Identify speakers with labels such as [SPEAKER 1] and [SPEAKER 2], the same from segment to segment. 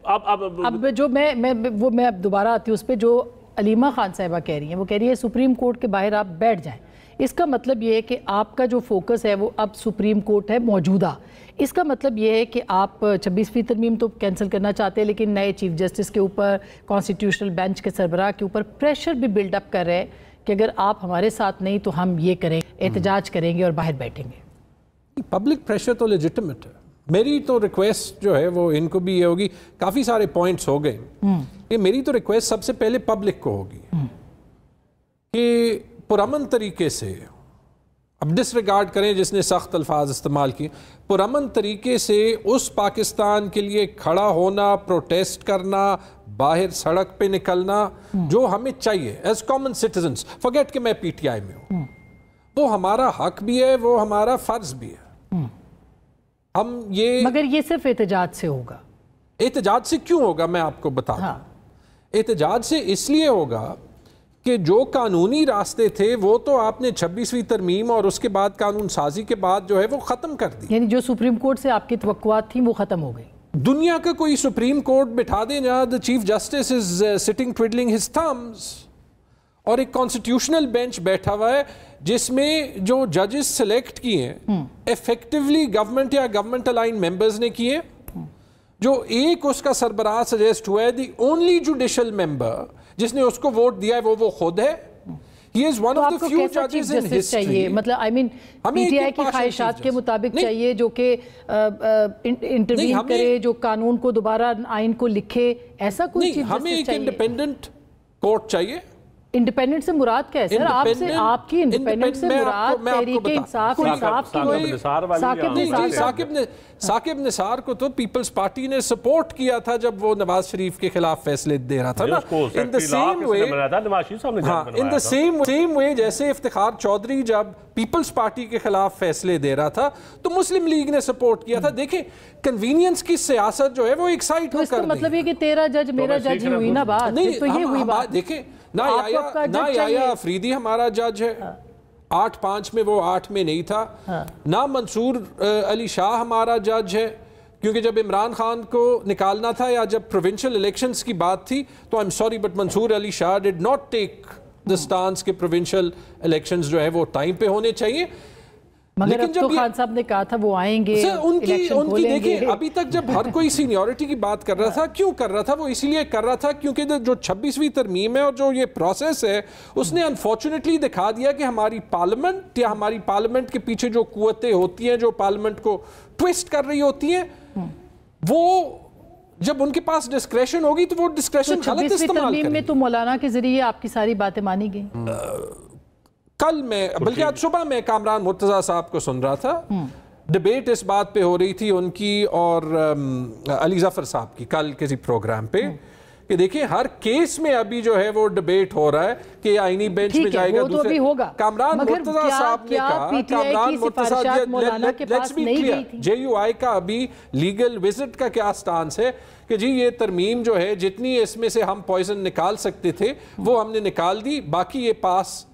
[SPEAKER 1] اب جو میں اب دوبارہ آتی ہوں اس پہ جو علیمہ خان صاحبہ کہہ رہی ہیں، وہ کہہ رہی ہے سپریم کورٹ کے باہر آپ بیٹھ جائیں. اس کا مطلب یہ ہے کہ آپ کا جو فوکس ہے وہ اب سپریم کورٹ ہے موجودہ. اس کا مطلب یہ ہے کہ آپ 26ویں ترمیم تو کینسل کرنا چاہتے ہیں، لیکن نئے چیف جسٹس کے اوپر، کانسٹیٹیوشنل بینچ کے سربراہ کے اوپر پریشر بھی بلڈ اپ کر رہے ہیں کہ اگر آپ ہمارے ساتھ نہیں تو ہم یہ کریں، احتجاج کریں گے اور باہر بیٹھیں گے.
[SPEAKER 2] پبلک پریشر تو لیجٹمیٹ ہے. میری تو ریکویسٹ جو ہے وہ ان کو بھی یہ ہوگی، کافی سارے پوائنٹس ہو گئے، کہ میری تو ریکویسٹ سب سے پہلے پبلک کو ہوگی کہ پرامن طریقے سے، اب ڈس ریگارڈ کریں جس نے سخت الفاظ استعمال کیے، پرامن طریقے سے اس پاکستان کے لیے کھڑا ہونا، پروٹیسٹ کرنا، باہر سڑک پہ نکلنا جو ہمیں چاہیے ایز کامن سٹیزنز. فارگیٹ کہ میں پی ٹی آئی میں ہوں، وہ ہمارا حق بھی ہے، وہ ہمارا فرض بھی ہے. ہم
[SPEAKER 1] مگر یہ صرف احتجاج سے ہوگا.
[SPEAKER 2] احتجاج سے کیوں ہوگا میں آپ کو بتا دوں. احتجاج سے اس لیے ہوگا کہ جو قانونی راستے تھے وہ تو آپ نے 26ویں ترمیم اور اس کے بعد قانون سازی کے بعد جو ہے وہ ختم کر دی.
[SPEAKER 1] یعنی جو سپریم کورٹ سے آپ کی توقعات تھیں وہ ختم ہو گئی.
[SPEAKER 2] دنیا کا کوئی سپریم کورٹ بٹھا دیں جہاں the chief justice is sitting twiddling his thumbs، اور ایک کانسٹیٹیوشنل بینچ بیٹھا ہوا ہے جس میں جو ججز سلیکٹ کیے ہیں ایفیکٹولی گورنمنٹ یا گورنمنٹ الائن ممبرز نے کیے، جو ایک اس کا سربراہ سجیسٹ ہوا ہے دی اونلی جوڈیشل ممبر جس نے اس کو ووٹ دیا ہے وہ خود ہے. He is one of the few judges in history.
[SPEAKER 1] مطلب پی ٹی آئی کی خواہشات کے مطابق چاہیے جو کہ انٹروین کرے، جو قانون کو دوبارہ آئین کو لکھے، ایسا کوئی چیز
[SPEAKER 2] ہمیں ایک انڈیپینڈنٹ کورٹ چاہیے.
[SPEAKER 1] انڈیپینڈنٹ سے مراد کیا ہے سر؟ آپ کی انڈیپینڈنٹ سے مراد تحریک انصاف
[SPEAKER 2] ثاقب نثار کو تو پیپلز پارٹی نے سپورٹ کیا تھا جب وہ نواز شریف کے خلاف فیصلے دے رہا تھا نا. ان دا سیم وے جیسے افتخار چودھری جب پیپلز پارٹی کے خلاف فیصلے دے رہا تھا تو مسلم لیگ نے سپورٹ کیا تھا. دیکھیں کنوینئنس کی سیاست جو ہے وہ ایک سائیڈ کو کر دی.
[SPEAKER 1] مطلب یہ کہ تیرا جج میرا جج ہی ہوئی نا بات.
[SPEAKER 2] نہیں تو یہ ہوئی بات. دیکھیں نہ یحییٰ افریدی ہمارا جج ہے، 8-5 میں وہ 8 میں نہیں تھا. نہ منصور علی شاہ ہمارا جج ہے، کیونکہ جب عمران خان کو نکالنا تھا یا جب پروونشل الیکشنز کی بات تھی تو I'm sorry but Mansoor Ali Shah did not take the stance کہ پروونشل الیکشنز جو ہے وہ ٹائم پہ ہونے چاہیے.
[SPEAKER 1] مگر اب تو خان صاحب نے کہا تھا وہ آئیں گے،
[SPEAKER 2] ان کی دیکھیں ابھی تک جب ہر کوئی سینیورٹی کی بات کر رہا تھا، کیوں کر رہا تھا؟ وہ اسی لیے کر رہا تھا کیونکہ جو 26ویں ترمیم ہے اور جو یہ پروسیس ہے اس نے انفارچونیٹلی دکھا دیا کہ ہماری پارلیمنٹ یا ہماری پارلیمنٹ کے پیچھے جو قوتیں ہوتی ہیں جو پارلیمنٹ کو ٹویسٹ کر رہی ہوتی ہیں، وہ جب ان کے پاس ڈسکریشن ہوگی تو وہ ڈسکریشن غلط استعمال کریں.
[SPEAKER 1] ترمیم میں تو مولانا کے ذریعے آپ کی ساری باتیں مانی گئی.
[SPEAKER 2] کل میں بلکہ آج صبح میں کامران مرتضیٰ صاحب کو سن رہا تھا، ڈیبیٹ اس بات پہ ہو رہی تھی ان کی اور علی ظفر صاحب کی کل کسی پروگرام پہ، کہ دیکھیں ہر کیس میں ابھی جو ہے وہ ڈیبیٹ ہو رہا ہے کہ آئینی بینچ میں جائے گا دوسرے. کامران مرتضیٰ صاحب نے کہا، Kamran Murtaza let's be clear, JUI یو آئی کا ابھی لیگل وزٹ کا کیا سٹانس ہے کہ جی یہ ترمیم جو ہے جتنی اس میں سے ہم پوائزن نکال سکتے تھے وہ ہم نے نکال دی، باقی یہ پاس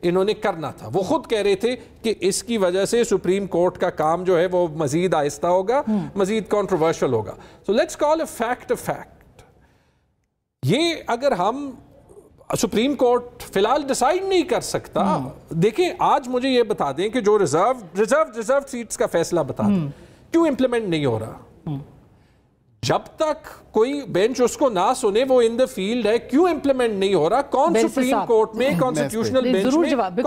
[SPEAKER 2] انہوں نے کرنا تھا. وہ خود کہہ رہے تھے کہ اس کی وجہ سے سپریم کورٹ کا کام جو ہے وہ مزید آہستہ ہوگا، مزید کنٹروورشل ہوگا. So let's call a fact a fact. یہ اگر ہم سپریم کورٹ فی الحال ڈیسائیڈ نہیں کر سکتا، دیکھیں آج مجھے یہ بتا دیں کہ جو ریزرو سیٹس کا فیصلہ بتا دیں کیوں امپلیمنٹ نہیں ہو رہا. جب تک کوئی بینچ اس کو نہ سنے وہ ان دا فیلڈ ہے، کیوں امپلیمنٹ نہیں ہو رہا؟ کون سپریم کورٹ میں کانسٹیٹیوشنل بینچ میں